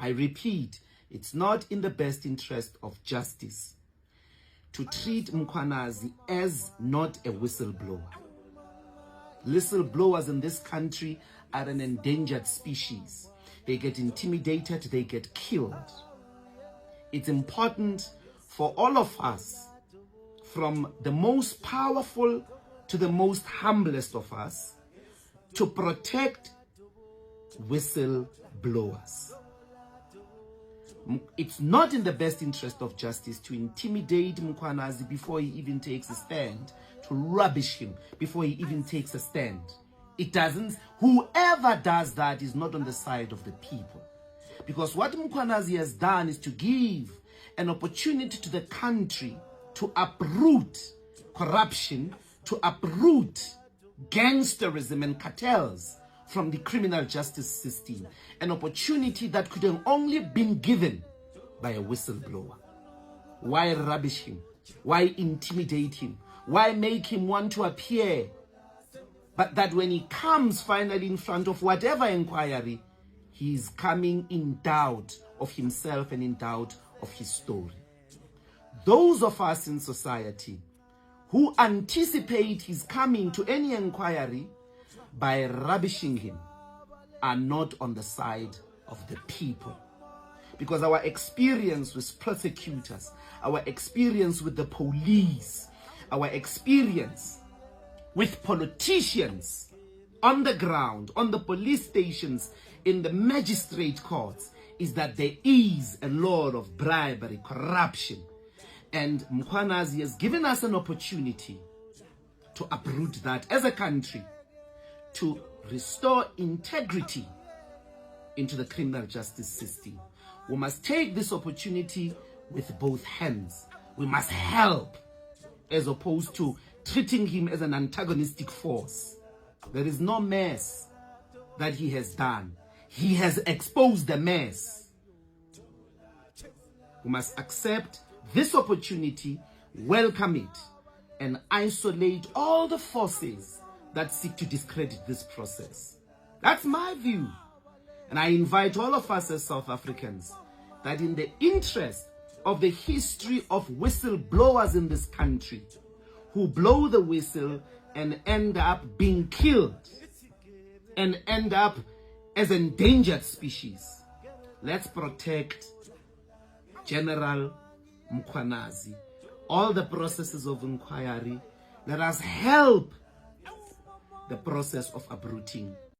I repeat, it's not in the best interest of justice to treat Mkhwanazi as not a whistleblower. Whistleblowers in this country are an endangered species. They get intimidated, they get killed. It's important for all of us, from the most powerful to the most humblest of us, to protect whistleblowers. It's not in the best interest of justice to intimidate Mkhwanazi before he even takes a stand, to rubbish him before he even takes a stand. It doesn't. Whoever does that is not on the side of the people. Because what Mkhwanazi has done is to give an opportunity to the country to uproot corruption, to uproot gangsterism and cartels from the criminal justice system. An opportunity that could have only been given by a whistleblower. Why rubbish him? Why intimidate him? Why make him want to appear? But that when he comes finally in front of whatever inquiry, he is coming in doubt of himself and in doubt of his story. Those of us in society who anticipate his coming to any inquiry by rubbishing him are not on the side of the people. Because our experience with prosecutors, our experience with the police, our experience with politicians on the ground, on the police stations, in the magistrate courts, is that there is a lot of bribery, corruption. And Mkhwanazi has given us an opportunity to uproot that as a country, to restore integrity into the criminal justice system. We must take this opportunity with both hands. We must help, as opposed to treating him as an antagonistic force. There is no mess that he has done. He has exposed the mess. We must accept this opportunity, welcome it, and isolate all the forces that seek to discredit this process. That's my view. And I invite all of us as South Africans that in the interest of the history of whistleblowers in this country, who blow the whistle and end up being killed and end up as endangered species, let's protect General Mkhwanazi. All the processes of inquiry, let us help the process of uprooting